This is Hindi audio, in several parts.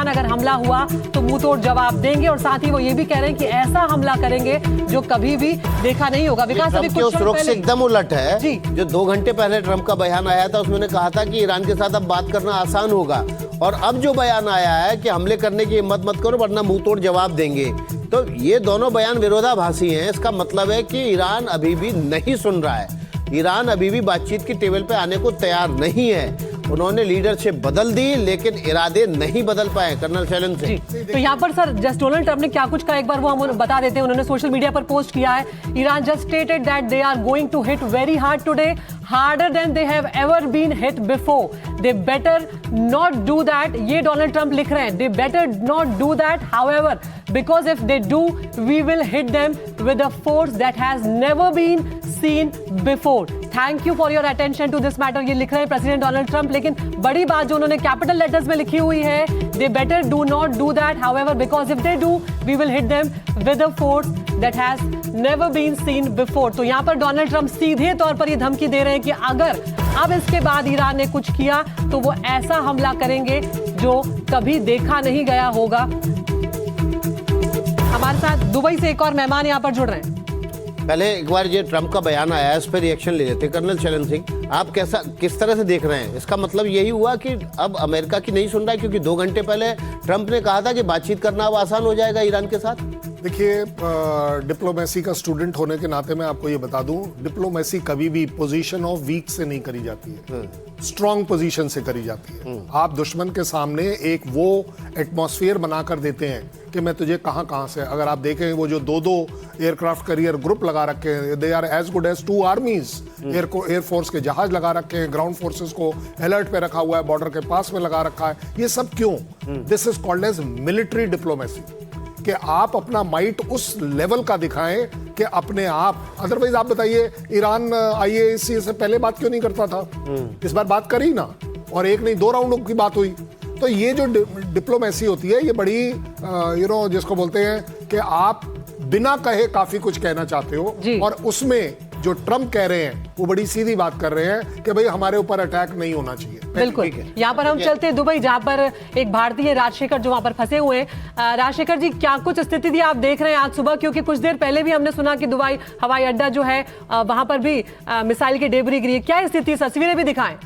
ईरान अगर हमला हुआ तो मुंह तोड़ जवाब देंगे, और साथ ही वो ये भी कह रहे हैं कि ऐसा हमला करेंगे जो कभी भी देखा नहीं होगा। विकास, अभी कुछ रुख से एकदम उलट है जी। जो 2 घंटे पहले ट्रंप का बयान आया था उसमें कहा था कि ईरान के साथ अब बात करना आसान होगा, और अब जो बयान आया है कि हमले करने की हिम्मत मत करो वरना मुंह तोड़ जवाब देंगे, तो ये दोनों बयान विरोधाभासी हैं। इसका मतलब है कि ईरान अभी भी नहीं सुन रहा है, ईरान अभी भी बातचीत की टेबल पे आने को तैयार नहीं है। उन्होंने लीडरशिप बदल दी लेकिन इरादे नहीं बदल पाए। कर्नल शैलन से तो यहाँ पर सर जस्ट डोनाल्ड ट्रंप ने क्या कुछ कहा एक बार वो हम बता देते हैं। उन्होंने सोशल मीडिया पर पोस्ट किया है, Iran just stated that they are going to hit very hard today, harder than they have ever been hit before. They better not do that. ये डोनाल्ड ट्रंप लिख रहे हैं, they better not do that. However, because if they do, we will hit them with a force that has never been seen before. Thank you for your attention to this matter. ये लिख रहे हैं प्रेसिडेंट डोनाल्ड ट्रंप, लेकिन बड़ी बात जो उन्होंने कैपिटल लेटर्स में लिखी हुई है, they better do not do that. However, because if they do, we will hit them with a force that has never been seen before. तो यहाँ पर डोनाल्ड ट्रंप सीधे तौर पर ये धमकी दे रहे हैं कि अगर अब इसके बाद ईरान ने कुछ किया तो वो ऐसा हमला करेंगे जो कभी देखा नहीं गया होगा। हमारे साथ दुबई से एक और मेहमान यहाँ पर जुड़ रहे हैं। पहले एक बार ये ट्रंप का बयान आया है, इस पर रिएक्शन ले लेते हैं। कर्नल शैलन सिंह, आप किस तरह से देख रहे हैं? इसका मतलब यही हुआ कि अब अमेरिका की नहीं सुन रहा है, क्योंकि 2 घंटे पहले ट्रंप ने कहा था कि बातचीत करना अब आसान हो जाएगा ईरान के साथ। देखिए, डिप्लोमेसी का स्टूडेंट होने के नाते मैं आपको ये बता दूं, डिप्लोमेसी कभी भी पोजीशन ऑफ वीक से नहीं करी जाती है, स्ट्रॉन्ग पोजीशन से करी जाती है। आप दुश्मन के सामने एक वो एटमॉस्फेयर बनाकर देते हैं कि मैं तुझे कहां से, अगर आप देखें वो जो 2-2 एयरक्राफ्ट कैरियर ग्रुप लगा रखे हैं, they are as good as 2 armies. Air force के जहाज लगा रखे हैं, ग्राउंड फोर्सेस को अलर्ट पे रखा हुआ है, बॉर्डर के पास में लगा रखा है। ये सब क्यों? This is called as military diplomacy, कि आप अपना माइट उस लेवल का दिखाएं कि अपने आप। अदरवाइज आप बताइए, ईरान IAC से पहले बात क्यों नहीं करता था? इस बार बात करी ना, और 1 नहीं 2 राउंडों की बात हुई। तो ये जो डिप्लोमेसी होती है, ये बड़ी जिसको बोलते हैं कि आप बिना कहे काफी कुछ कहना चाहते हो, और उसमें जो ट्रंप कह रहे हैं वो बड़ी सीधी बात कर रहे हैं कि भाई हमारे ऊपर अटैक नहीं होना चाहिए। बिल्कुल। यहाँ पर हम चलते हैं दुबई, जहाँ पर एक भारतीय राजशेखर जो वहाँ पर फंसे हुए हैं। राजशेखर जी, क्या कुछ स्थिति आप देख रहे हैं आज सुबह? क्योंकि कुछ देर पहले भी हमने सुना कि दुबई हवाई अड्डा जो है वहाँ पर भी मिसाइल की डेबरी गिरी है। क्या स्थिति, तस्वीरें भी दिखाएं।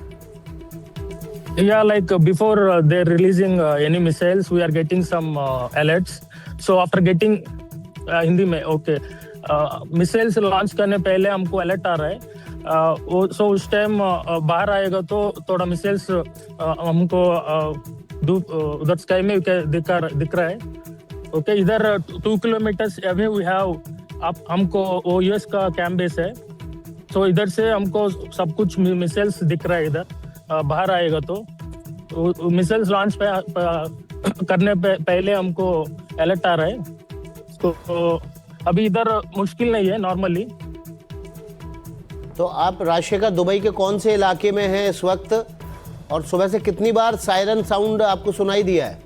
Yeah, like before they're releasing any missiles, we are getting some alerts. So after getting Hindi में ओके, मिसाइल्स लॉन्च करने पहले हमको अलर्ट आ रहा है। सो उस टाइम बाहर आएगा तो थोड़ा मिसाइल्स हमको उधर स्काई में दिख रहा है। ओके, इधर 2 किलोमीटर्स अवे वी हैव, हमको वो US का कैंप बेस है। सो इधर से हमको सब कुछ मिसाइल्स दिख रहा है। इधर बाहर आएगा तो मिसाइल्स लॉन्च करने पहले हमको अलर्ट आ रहा है। तो अभी इधर मुश्किल नहीं है नॉर्मली। तो आप राजशेखर दुबई के कौन से इलाके में हैं इस वक्त, और सुबह से कितनी बार सायरन साउंड आपको सुनाई दिया है?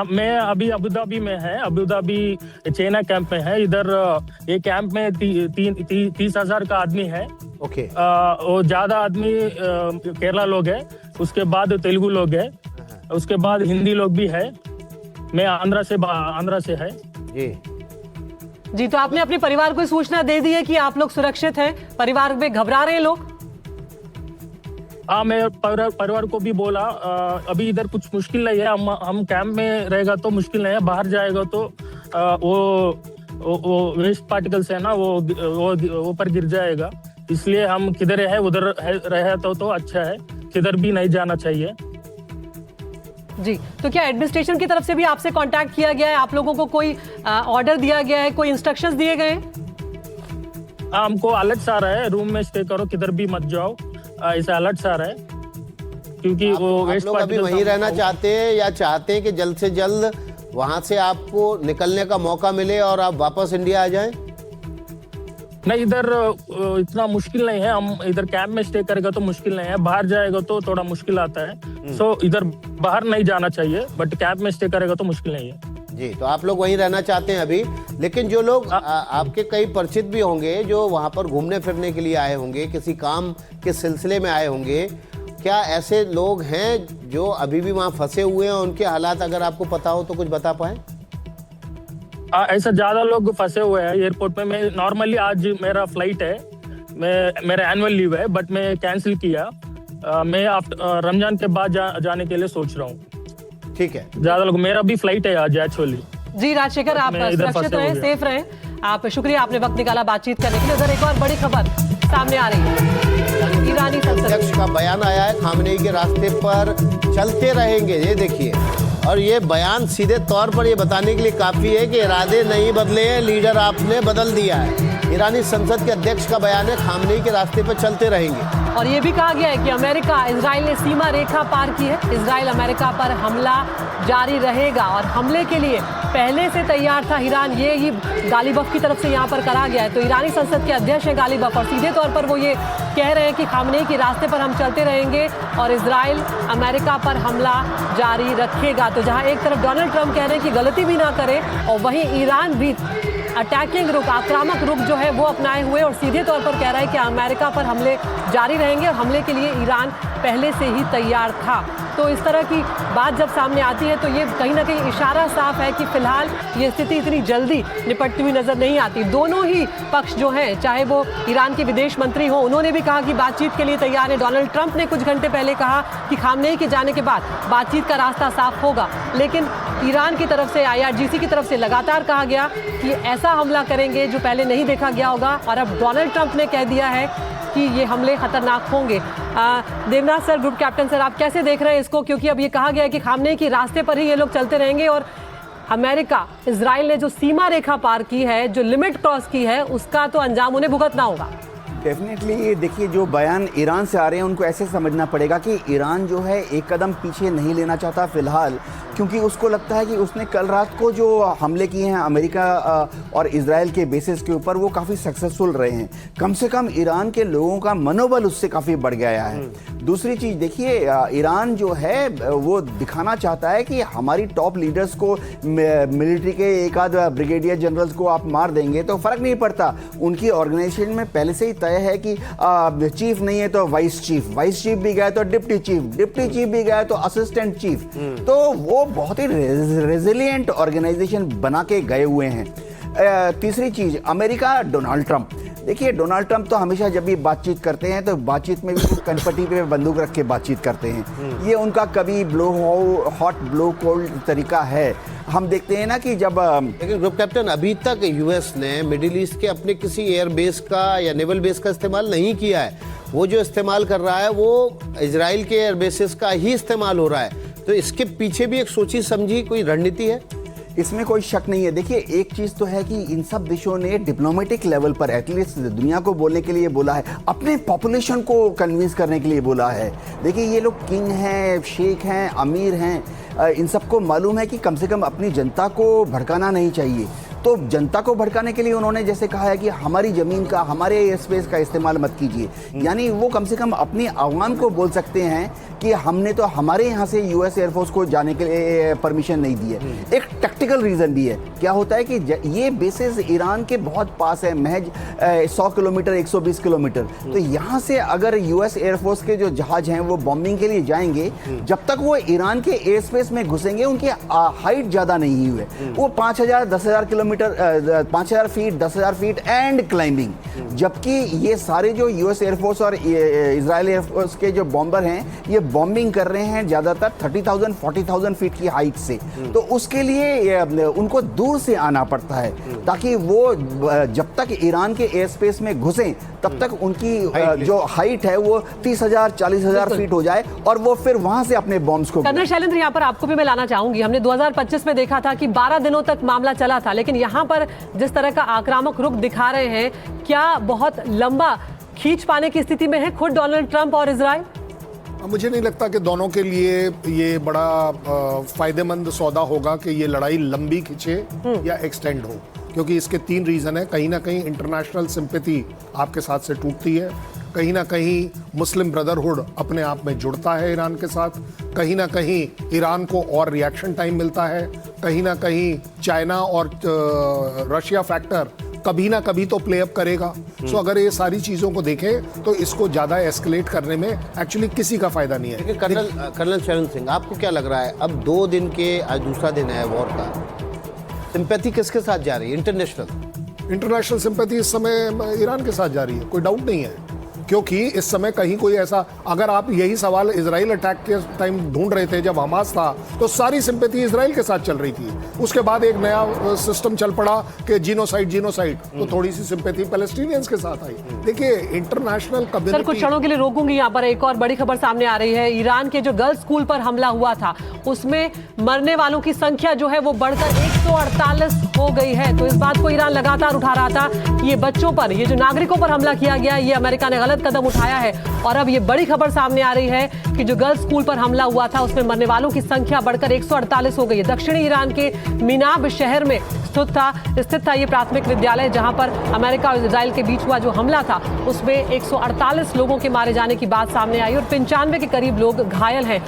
मैं अभी अबू धाबी में है, अबू धाबी चाइना कैंप में है। इधर ये कैंप में 30,000 का आदमी है। ओके। वो ज्यादा आदमी केरला लोग है, उसके बाद तेलुगु लोग है, उसके बाद हिंदी लोग भी है। मैं आंध्रा से है जी। तो आपने अपने परिवार को सूचना दे दी है कि आप लोग सुरक्षित हैं? परिवार में घबरा रहे हैं लोग? हाँ, मैं परिवार को भी बोला अभी इधर कुछ मुश्किल नहीं है। हम कैंप में रहेगा तो मुश्किल नहीं है, बाहर जाएगा तो वो वेस्ट पार्टिकल्स है ना, वो ऊपर गिर जाएगा। इसलिए हम किधर है उधर रहे तो अच्छा है, किधर भी नहीं जाना चाहिए जी। तो क्या एडमिनिस्ट्रेशन की तरफ से भी आपसे कांटेक्ट किया गया है? आप लोगों को कोई ऑर्डर दिया गया है, कोई इंस्ट्रक्शंस दिए गए हैं? हमको अलर्ट्स आ रहा है, रूम में स्टे करो, किधर भी मत जाओ, ऐसा अलर्ट्स आ रहा है। क्योंकि वो वेस्ट लोग अभी वहीं रहना चाहते हैं या चाहते हैं कि जल्द से जल्द वहां से आपको निकलने का मौका मिले और आप वापस इंडिया आ जाएं? नहीं, इधर इतना मुश्किल नहीं है। हम इधर कैंप में स्टे करेगा तो मुश्किल नहीं है, बाहर जाएगा तो थोड़ा मुश्किल आता है। सो इधर बाहर नहीं जाना चाहिए, बट कैंप में स्टे करेगा तो मुश्किल नहीं है जी। तो आप लोग वहीं रहना चाहते हैं अभी, लेकिन जो लोग आपके कई परिचित भी होंगे जो वहां पर घूमने फिरने के लिए आए होंगे, किसी काम के सिलसिले में आए होंगे, क्या ऐसे लोग हैं जो अभी भी वहां फंसे हुए हैं? उनके हालात अगर आपको पता हो तो कुछ बता पाए? ऐसा ज्यादा लोग फंसे हुए हैं एयरपोर्ट में। मैं नॉर्मली आज मेरा फ्लाइट है, मेरा एनुअल लीव है, बट मैं कैंसिल किया। मैं रमजान के बाद जाने के लिए सोच रहा हूँ। ठीक है, ज्यादा लोग, मेरा भी फ्लाइट है आज एक्चुअली। जी राजशेखर, आप सुरक्षित रहें, सेफ रहें। आप शुक्रिया, आपने वक्त निकाला बातचीत करने के लिए। उधर एक और बड़ी खबर सामने आ रही है, ईरानी संसद अध्यक्ष का बयान आया है, खामनेई के रास्ते पर चलते रहेंगे। ये देखिए, और ये बयान सीधे तौर पर ये बताने के लिए काफी है कि इरादे नहीं बदले हैं, लीडर आपने बदल दिया है। ईरानी संसद के अध्यक्ष का बयान है, खामनेई के रास्ते पर चलते रहेंगे। और ये भी कहा गया है कि अमेरिका, इजराइल ने सीमा रेखा पार की है। इजराइल अमेरिका पर हमला जारी रहेगा और हमले के लिए पहले से तैयार था ईरान। ये ही गालिबफ की तरफ से यहाँ पर करा गया है। तो ईरानी संसद के अध्यक्ष हैं गालिबफ, और सीधे तौर पर वो ये कह रहे हैं कि खामनेई के रास्ते पर हम चलते रहेंगे और इजराइल अमेरिका पर हमला जारी रखेगा। तो जहाँ एक तरफ डोनाल्ड ट्रंप कह रहे हैं कि गलती भी ना करे, और वहीं ईरान भी अटैकिंग रुख, आक्रामक रुख जो है वो अपनाए हुए और सीधे तौर पर कह रहा है कि अमेरिका पर हमले जारी रहेंगे और हमले के लिए ईरान पहले से ही तैयार था। तो इस तरह की बात जब सामने आती है तो ये कहीं ना कहीं इशारा साफ है कि फिलहाल ये स्थिति इतनी जल्दी निपटती हुई नजर नहीं आती। दोनों ही पक्ष जो हैं, चाहे वो ईरान के विदेश मंत्री हो, उन्होंने भी कहा कि बातचीत के लिए तैयार है। डोनाल्ड ट्रंप ने कुछ घंटे पहले कहा कि खामनेई के जाने के बाद बातचीत का रास्ता साफ होगा। लेकिन ईरान की तरफ से, IRGC की तरफ से लगातार कहा गया कि ऐसा हमला करेंगे जो पहले नहीं देखा गया होगा, और अब डोनाल्ड ट्रंप ने कह दिया है कि ये हमले खतरनाक होंगे। Devnath sir, group captain sir, आप कैसे देख रहे हैं इसको? क्योंकि अब ये कहा गया है कि खामनेई के रास्ते पर ही ये लोग चलते रहेंगे और अमेरिका, इजराइल ने जो सीमा रेखा पार की है, जो लिमिट क्रॉस की है, उसका तो अंजाम उन्हें भुगतना होगा। डेफिनेटली देखिए, जो बयान ईरान से आ रहे हैं उनको ऐसे समझना पड़ेगा कि ईरान जो है एक कदम पीछे नहीं लेना चाहता फिलहाल, क्योंकि उसको लगता है कि उसने कल रात को जो हमले किए हैं अमेरिका और इजराइल के बेसिस के ऊपर, वो काफ़ी सक्सेसफुल रहे हैं। कम से कम ईरान के लोगों का मनोबल उससे काफ़ी बढ़ गया है। दूसरी चीज़ देखिए, ईरान जो है वो दिखाना चाहता है कि हमारी टॉप लीडर्स को, मिलिट्री के एक आध ब्रिगेडियर जनरल्स को आप मार देंगे तो फ़र्क नहीं पड़ता। उनकी ऑर्गेनाइजेशन में पहले से ही तय है कि चीफ नहीं है तो वाइस चीफ भी गया तो डिप्टी चीफ भी गया तो असिस्टेंट चीफ। तो वो बहुत ही रेजिलिएंट ऑर्गेनाइजेशन बना के गए हुए हैं। तीसरी चीज, अमेरिका, डोनाल्ड ट्रंप। देखिए, डोनाल्ड ट्रंप तो हमेशा जब भी बातचीत करते हैं तो बातचीत में भी कनपट्टी पे बंदूक रख के बातचीत करते हैं। ये उनका कभी ब्लो हॉट ब्लो कोल्ड तरीका है। हम देखते हैं ना कि जब लेकिन ग्रुप कैप्टन, अभी तक यूएस ने मिडिल ईस्ट के अपने किसी एयर बेस का या नेवल बेस का इस्तेमाल नहीं किया है। वो जो इस्तेमाल कर रहा है वो इजराइल के एयर बेसिस का ही इस्तेमाल हो रहा है। तो इसके पीछे भी एक सोची समझी कोई रणनीति है? इसमें कोई शक नहीं है। देखिए, एक चीज़ तो है कि इन सब देशों ने डिप्लोमेटिक लेवल पर एटलीस्ट दुनिया को बोलने के लिए बोला है, अपने पॉपुलेशन को कन्विंस करने के लिए बोला है। देखिए, ये लोग किंग हैं, शेख हैं, अमीर हैं, इन सबको मालूम है कि कम से कम अपनी जनता को भड़काना नहीं चाहिए। तो जनता को भड़काने के लिए उन्होंने जैसे कहा है कि हमारी ज़मीन का, हमारे एयर स्पेस का इस्तेमाल मत कीजिए। यानी वो कम से कम अपनी आवाम को बोल सकते हैं कि हमने तो हमारे यहाँ से यूएस एयरफोर्स को जाने के लिए परमिशन नहीं दी है। एक टैक्टिकल रीज़न भी है। क्या होता है कि ये बेसिस ईरान के बहुत पास है, महज 100 किलोमीटर, 120 किलोमीटर। तो यहाँ से अगर यूएस एयरफोर्स के जो जहाज हैं वो बॉम्बिंग के लिए जाएंगे, जब तक वो ईरान के एयर स्पेस में घुसेंगे, उनकी हाइट ज़्यादा नहीं हुई है। वो 5000, 10,000 kilometre, 5000 feet, 10,000 feet and climbing. जबकि ये सारे जो यूएस एयरफोर्स और इजराइल एयरफोर्स के जो बॉम्बर हैं, ये बॉम्बिंग कर रहे हैं ज़्यादातर 30,000, 40,000 फीट की हाइट से। तो उसके लिए उनको दूर से आना पड़ता है, ताकि वो जब तक ईरान के एयर स्पेस में घुसें तब तक उनकी जो हाइट है वो 30,000, 40,000 फीट हो जाए और वो फिर वहां से अपने बॉम्ब्स को। कर्नल शैलेंद्र, यहाँ पर आपको भी मैं लाना चाहूंगी। हमने 2025 में देखा था कि 12 दिनों तक मामला चला था, लेकिन यहाँ पर जिस तरह का आक्रामक रुख दिखा रहे हैं, क्या बहुत लंबा खींच पाने की स्थिति में है खुद डोनाल्ड ट्रंप और इजराइल? मुझे नहीं लगता कि दोनों के लिए ये बड़ा फायदेमंद सौदा होगा कि ये लड़ाई लंबी खिंचे या एक्सटेंड हो, क्योंकि इसके 3 रीजन है। कहीं ना कहीं इंटरनेशनल सिंपैथी आपके साथ से टूटती है, कहीं ना कहीं मुस्लिम ब्रदरहुड अपने आप में जुड़ता है ईरान के साथ, कहीं ना कहीं ईरान को और रिएक्शन टाइम मिलता है, कहीं ना कहीं चाइना और रशिया फैक्टर कभी ना कभी तो प्ले अप करेगा। सो अगर ये सारी चीजों को देखें तो इसको ज्यादा एस्केलेट करने में एक्चुअली किसी का फायदा नहीं है। देखिए कर्नल शरण सिंह, आपको क्या लग रहा है, अब 2 दिन के, आज दूसरा दिन है वॉर का, सिंपैथी किसके साथ जा रही है? इंटरनेशनल सिंपैथी इस समय ईरान के साथ जा रही है, कोई डाउट नहीं है, क्योंकि इस समय कहीं कोई ऐसा, अगर आप यही सवाल इजराइल अटैक के टाइम ढूंढ रहे थे जब हमास था, तो सारी सिंपैथी इजराइल के साथ चल रही थी। उसके बाद एक नया सिस्टम चल पड़ा कि जीनोसाइड, तो थोड़ी सी सिंपैथी पैलेस्टीनियंस के साथ आई। देखिए इंटरनेशनल सर, कुछ कम्युनिटी, क्षणों के लिए रोकूंगी यहाँ पर। एक और बड़ी खबर सामने आ रही है। ईरान के जो गर्ल्स स्कूल पर हमला हुआ था, उसमें मरने वालों की संख्या जो है वो बढ़कर 148 हो गई है। तो इस बात को ईरान लगातार उठा रहा था कि ये बच्चों पर, ये जो नागरिकों पर हमला किया गया, ये अमेरिका ने गलत कदम उठाया है। और अब ये बड़ी खबर सामने आ रही है कि जो गर्ल्स स्कूल पर हमला हुआ था, उसमें मरने वालों की संख्या बढ़कर 148 हो गई है। दक्षिणी ईरान के मिनाब शहर में स्थित था ये प्राथमिक विद्यालय, जहां पर अमेरिका और इजराइल के बीच हुआ जो हमला था, उसमें 148 लोगों के मारे जाने की बात सामने आई और 95 के करीब लोग घायल हैं।